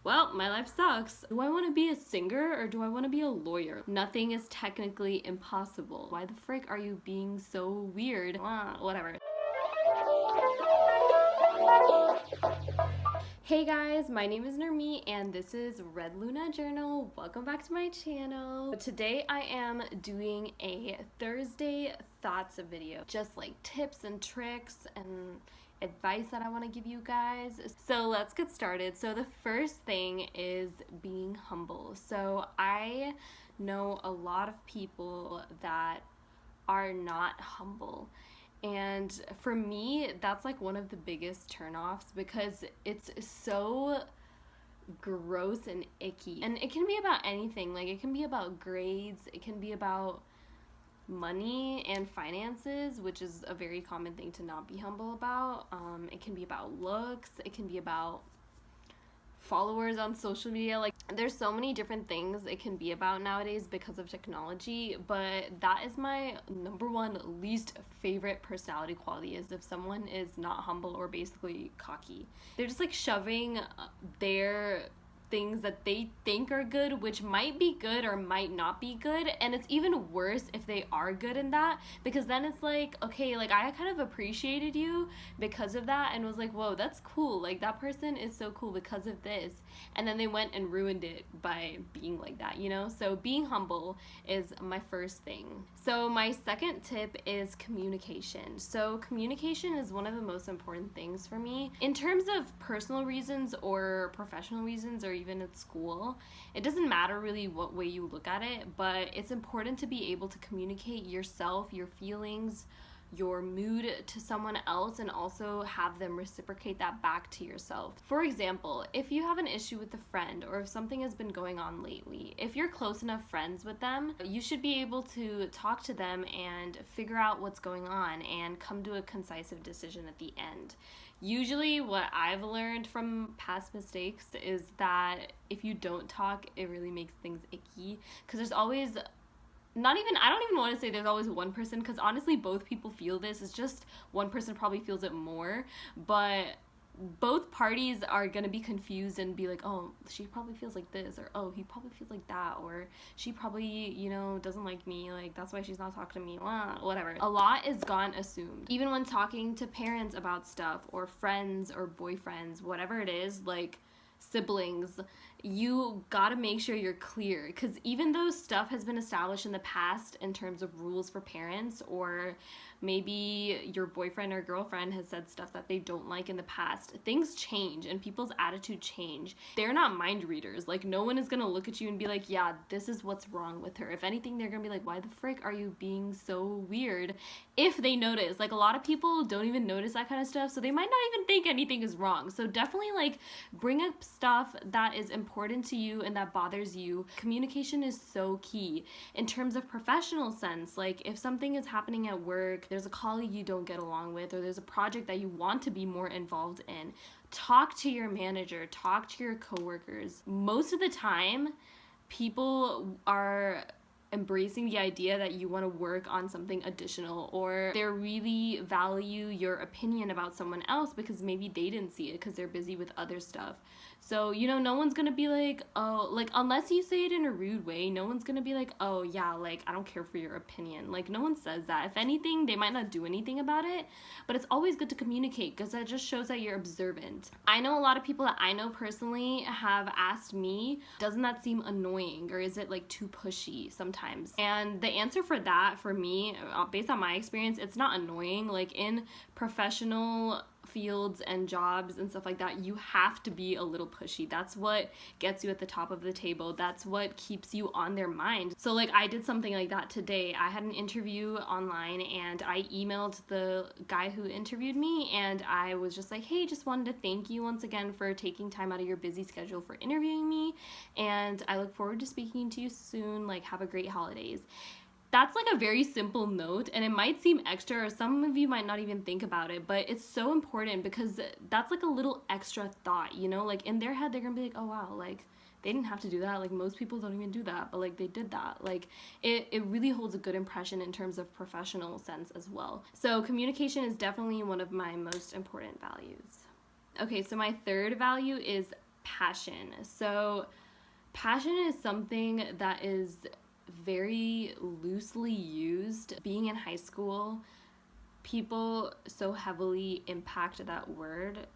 well, my life sucks. Do I want to be a singer or do I want to be a lawyer? Nothing is technically impossible. Why the frick are you being so weird? Whatever. Hey guys, my name is Nurmi and this is Red Luna Journal. Welcome back to my channel. Today I am doing a Thursday thoughts video, just like tips and tricks and advice that I want to give you guys. So let's get started. So the first thing is being humble. So I know a lot of people that are not humble. And for me, that's like one of the biggest turnoffs because it's so gross and icky. And it can be about anything. Like, it can be about grades, it can be about money and finances, which is a very common thing to not be humble about. It can be about looks, it can be about followers on social media. Like, there's so many different things it can be about nowadays because of technology, but that is my number one least favorite personality quality, is if someone is not humble or basically cocky. They're just like shoving their things that they think are good, which might be good or might not be good, and it's even worse if they are good in that, because then it's like, okay, like I kind of appreciated you because of that and was like, whoa, that's cool, like that person is so cool because of this, and then they went and ruined it by being like that, you know? So being humble is my first thing. So my second tip is communication. So communication is one of the most important things for me in terms of personal reasons or professional reasons, or even at school. It doesn't matter really what way you look at it, but it's important to be able to communicate yourself, your feelings, your mood to someone else, and also have them reciprocate that back to yourself. For example, if you have an issue with a friend, or if something has been going on lately, if you're close enough friends with them, you should be able to talk to them and figure out what's going on and come to a concisive decision at the end. Usually what I've learned from past mistakes is that if you don't talk, it really makes things icky, because there's always I don't even want to say there's always one person, because honestly both people feel this. It's just one person probably feels it more, but both parties are gonna be confused and be like, oh, she probably feels like this, or oh, he probably feels like that, or she probably, you know, doesn't like me, like that's why she's not talking to me, whatever. A lot is gone assumed. Even when talking to parents about stuff, or friends, or boyfriends, whatever it is, like siblings, you gotta make sure you're clear, because even though stuff has been established in the past in terms of rules for parents, or maybe your boyfriend or girlfriend has said stuff that they don't like in the past, things change and people's attitude change. They're not mind readers. Like, no one is gonna look at you and be like, yeah, this is what's wrong with her. If anything, they're gonna be like, why the frick are you being so weird? If they notice. Like, a lot of people don't even notice that kind of stuff, so they might not even think anything is wrong. So definitely, like, bring up stuff that is important to you and that bothers you. Communication is so key. In terms of professional sense, like if something is happening at work, there's a colleague you don't get along with, or there's a project that you want to be more involved in, talk to your manager, talk to your coworkers. Most of the time, people are embracing the idea that you want to work on something additional, or they really value your opinion about someone else because maybe they didn't see it because they're busy with other stuff. So, you know, no one's gonna be like, oh, like, unless you say it in a rude way, no one's gonna be like, oh yeah, like, I don't care for your opinion. Like, no one says that. If anything, they might not do anything about it, but it's always good to communicate, because that just shows that you're observant. I know a lot of people that I know personally have asked me, doesn't that seem annoying, or is it like too pushy sometimes? And the answer for that, for me, based on my experience, it's not annoying. Like, in professional fields and jobs and stuff like that, you have to be a little pushy. That's what gets you at the top of the table. That's what keeps you on their mind. So like, I did something like that today. I had an interview online and I emailed the guy who interviewed me, and I was just like, hey, just wanted to thank you once again for taking time out of your busy schedule for interviewing me, and I look forward to speaking to you soon. Like, have a great holidays. That's like a very simple note, and it might seem extra, or some of you might not even think about it, but it's so important because that's like a little extra thought, you know? Like, in their head, they're gonna be like, oh wow, like, they didn't have to do that. Like, most people don't even do that, but like, they did that. Like, it really holds a good impression in terms of professional sense as well. So communication is definitely one of my most important values. Okay, so my third value is passion. So passion is something that is very loosely used. Being in high school, people so heavily impact that word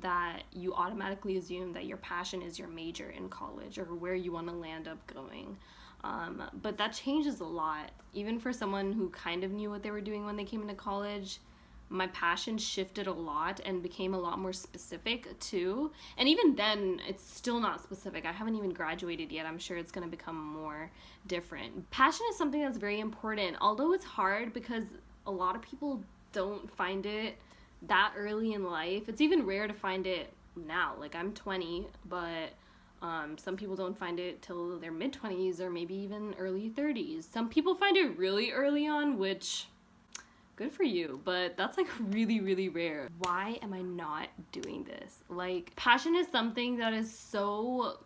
that you automatically assume that your passion is your major in college or where you want to land up going. But that changes a lot. Even for someone who kind of knew what they were doing when they came into college, my passion shifted a lot and became a lot more specific too. And even then, it's still not specific. I haven't even graduated yet. I'm sure it's going to become more different. Passion is something that's very important, although it's hard because a lot of people don't find it that early in life. It's even rare to find it now. Like, I'm 20, but some people don't find it till their mid-20s or maybe even early 30s. Some people find it really early on, which, good for you, but that's like really, really rare. Why am I not doing this? Like, passion is something that is so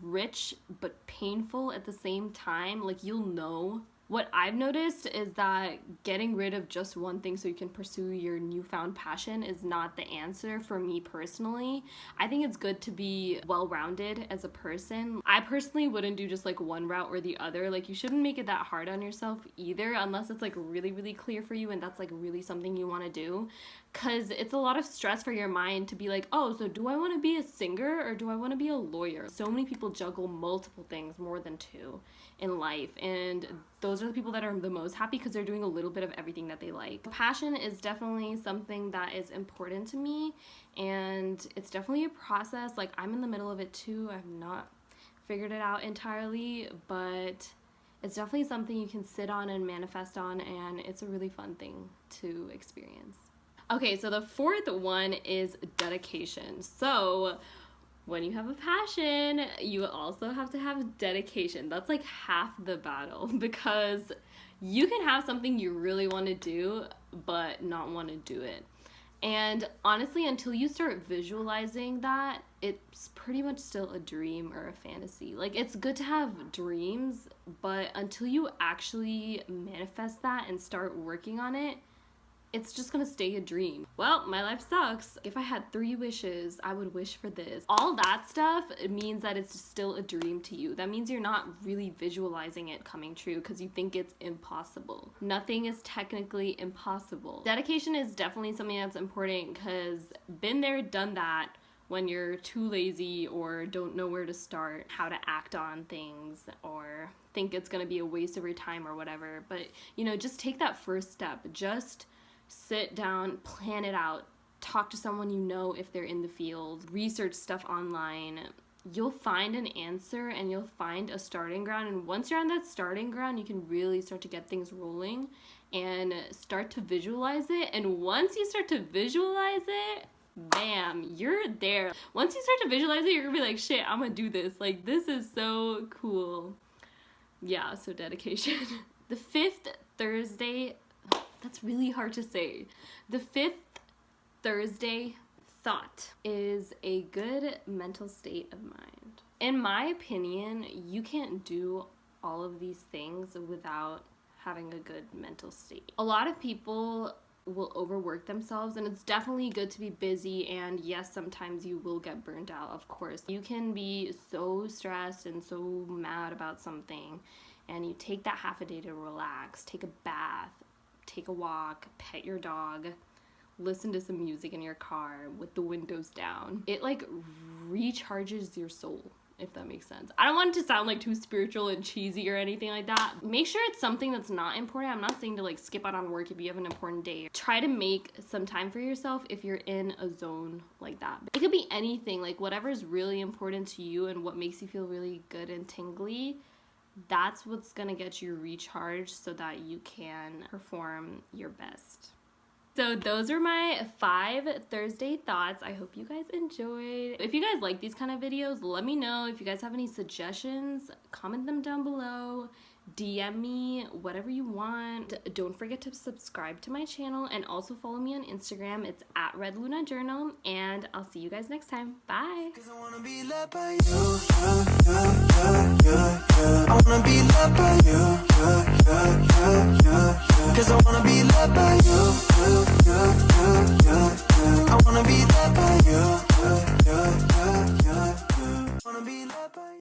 rich but painful at the same time. Like, you'll know. What I've noticed is that getting rid of just one thing so you can pursue your newfound passion is not the answer for me personally. I think it's good to be well-rounded as a person. I personally wouldn't do just like one route or the other. Like, you shouldn't make it that hard on yourself either, unless it's like really, really clear for you and that's like really something you want to do. Because it's a lot of stress for your mind to be like, oh, so do I want to be a singer or do I want to be a lawyer? So many people juggle multiple things, more than two, in life, and those are the people that are the most happy because they're doing a little bit of everything that they like. Passion is definitely something that is important to me, and it's definitely a process. Like, I'm in the middle of it too. I've not figured it out entirely, but it's definitely something you can sit on and manifest on, and it's a really fun thing to experience. Okay, so the fourth one is dedication. So when you have a passion, you also have to have dedication. That's like half the battle, because you can have something you really want to do but not want to do it. And honestly, until you start visualizing that, it's pretty much still a dream or a fantasy. Like, it's good to have dreams, but until you actually manifest that and start working on it, it's just gonna stay a dream. Well, my life sucks. If I had 3 wishes, I would wish for this. All that stuff, it means that it's still a dream to you. That means you're not really visualizing it coming true because you think it's impossible. Nothing is technically impossible. Dedication is definitely something that's important, because been there, done that, when you're too lazy or don't know where to start, how to act on things, or think it's gonna be a waste of your time or whatever. But, you know, just take that first step. Just sit down, plan it out, talk to someone you know if they're in the field, research stuff online. You'll find an answer and you'll find a starting ground, and once you're on that starting ground, you can really start to get things rolling and start to visualize it. And once you start to visualize it, bam, you're there. Once you start to visualize it, you're gonna be like, shit, I'm gonna do this. Like, this is so cool. Yeah, so dedication. The 5th Thursday, that's really hard to say. The 5th Thursday thought is a good mental state of mind. In my opinion, you can't do all of these things without having a good mental state. A lot of people will overwork themselves, and it's definitely good to be busy, and yes, sometimes you will get burnt out, of course. You can be so stressed and so mad about something, and you take that half a day to relax, take a bath, take a walk, pet your dog, listen to some music in your car with the windows down. It like recharges your soul, if that makes sense. I don't want it to sound like too spiritual and cheesy or anything like that. Make sure it's something that's not important. I'm not saying to like skip out on work if you have an important day. Try to make some time for yourself if you're in a zone like that. It could be anything, like whatever's really important to you and what makes you feel really good and tingly. That's what's gonna get you recharged so that you can perform your best. So those are my 5 Thursday thoughts. I hope you guys enjoyed. If you guys like these kind of videos, let me know. If you guys have any suggestions, comment them down below. DM me, whatever you want. Don't forget to subscribe to my channel and also follow me on Instagram. It's at RedLunaJournal, and I'll see you guys next time. Bye. 'Cause I wanna be loved by you. I wanna be loved by you. 'Cause I wanna be loved by you. I wanna be loved by you. Wanna be loved by you.